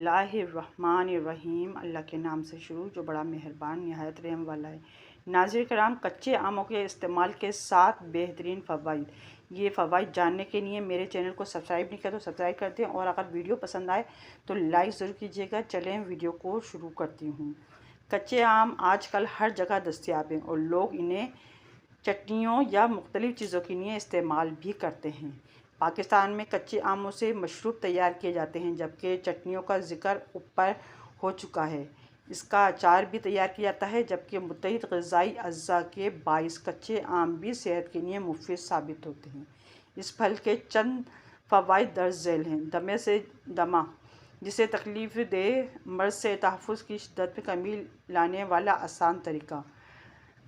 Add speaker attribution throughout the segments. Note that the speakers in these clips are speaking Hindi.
Speaker 1: बिस्मिल्लाहिर्रहमानिर्रहीम। अल्लाह के नाम से शुरू जो बड़ा मेहरबान नहायत रहम वाला है। नाज़रीन कराम, कच्चे आमों के इस्तेमाल के 7 बेहतरीन फ़वाइद। ये फ़वाइद जानने के लिए मेरे चैनल को सब्सक्राइब नहीं किया तो सब्सक्राइब कर दें, और अगर वीडियो पसंद आए तो लाइक ज़रूर कीजिएगा। चलें वीडियो को शुरू करती हूँ। कच्चे आम आजकल हर जगह दस्तयाब हैं और लोग इन्हें चटनियों या मुख्तलिफ़ चीज़ों के लिए इस्तेमाल भी करते हैं। पाकिस्तान में कच्चे आमों से मशरूब तैयार किए जाते हैं, जबकि चटनियों का ज़िक्र ऊपर हो चुका है। इसका अचार भी तैयार किया जाता है, जबकि मुतअद्दिद ग़िज़ाई अज्जा के बाइस कच्चे आम भी सेहत के लिए मुफीद साबित होते हैं। इस फल के चंद फ़वाइद दर्ज झैल हैं। दमे से दमा, जिसे तकलीफ़ दे मर्ज़ से तहफ़्फ़ुज़ की शिद्दत में कमी लाने वाला आसान तरीका।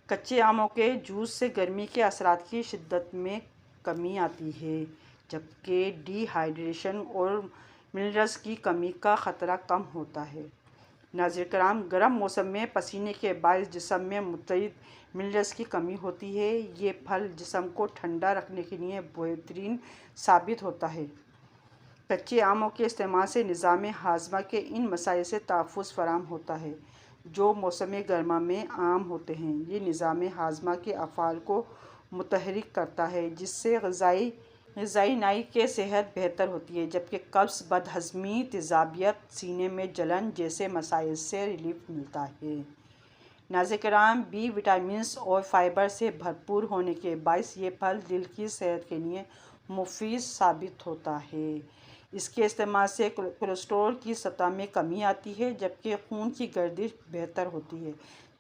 Speaker 1: कच्चे आमों के जूस से गर्मी के असरात की शिद्दत में कमी आती है, जबकि डिहाइड्रेशन और मिनरल्स की कमी का ख़तरा कम होता है। नाज़रीन कराम, गर्म मौसम में पसीने के बायस जिस्म में मुतअद्दिद मिनरल्स की कमी होती है। ये फल जिस्म को ठंडा रखने के लिए बेहतरीन साबित होता है। कच्चे आमों के इस्तेमाल से निज़ाम हाज़मा के इन मसाइल से तहफ़्फ़ुज़ फ़राहम होता है जो मौसम गर्मा में आम होते हैं। ये निज़ाम हाज़मा के अफ़आल को मुतहर्रिक करता है, जिससे ग़िज़ाई नाई के सेहत बेहतर होती है, जबकि कब्ज़, बदहज़मी, तेज़ाबियत, सीने में जलन जैसे मसाइल से रिलीफ़ मिलता है। नाज़रीन कराम, बी विटामिन्स और फ़ाइबर से भरपूर होने के बायस ये फल दिल की सेहत के लिए मुफीद साबित होता है। इसके इस्तेमाल से कोलेस्ट्रॉल की सतह में कमी आती है, जबकि खून की गर्दिश बेहतर होती है,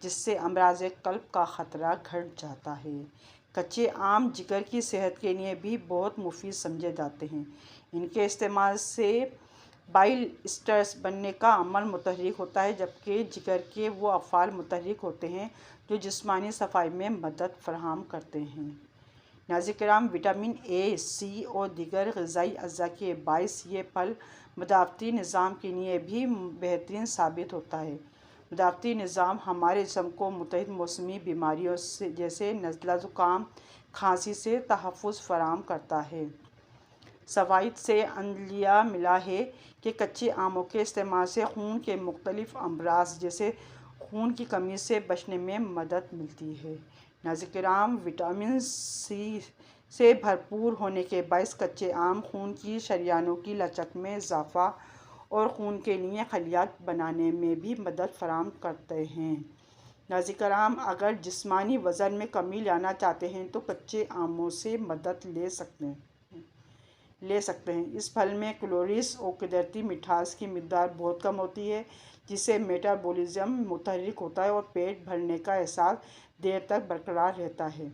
Speaker 1: जिससे अमराज़ क़ल्ब का ख़तरा घट जाता है। कच्चे आम जिगर की सेहत के लिए भी बहुत मुफीद समझे जाते हैं। इनके इस्तेमाल से बाइल स्टर्स बनने का अमल मुतहर्रिक होता है, जबकि जिगर के वो अफ़आल मुतहर्रिक होते हैं जो जिस्मानी सफाई में मदद फ़राहम करते हैं। नाज़रीन कराम, विटामिन ए, सी और दीगर ग़िज़ाई अज्जा के बायस ये फल मदाफ़ती निज़ाम के लिए भी बेहतरीन साबित होता है। मदाफ़ती निज़ाम हमारे जिस्म को मुतअद्दिद मौसमी बीमारियों से जैसे नज़ला ज़ुकाम, खांसी से तहफ़्फ़ुज़ फ़राहम करता है। फ़वाइद से अंदाज़ा मिला है कि कच्चे आमों के इस्तेमाल से खून के मुख्तलिफ़ अमराज़ जैसे खून की कमी से बचने में मदद मिलती है। नाज़रीन किराम, विटामिन सी से भरपूर होने के बायस कच्चे आम खून की शरियानों की लचक में इजाफ़ा और खून के लिए खलियात बनाने में भी मदद फ़राहम करते हैं। नाज़रीन कराम, अगर जिस्मानी वज़न में कमी लाना चाहते हैं तो कच्चे आमों से मदद ले सकते हैं। इस फल में कैलोरीज़ और कुदरती मिठास की मिक़दार बहुत कम होती है, जिससे मेटाबॉलिज़्म मुतहर्रिक होता है और पेट भरने का एहसास देर तक बरकरार रहता है।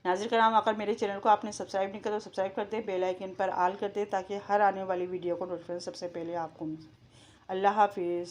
Speaker 1: नाज़रीन कराम, अगर मेरे चैनल को आपने सब्सक्राइब नहीं किया तो सब्सक्राइब कर दें, बेल आइकन पर ऑल कर दें, ताकि हर आने वाली वीडियो को नोटिफिकेशन सबसे पहले आपको मिले। अल्लाह हाफ़िज़।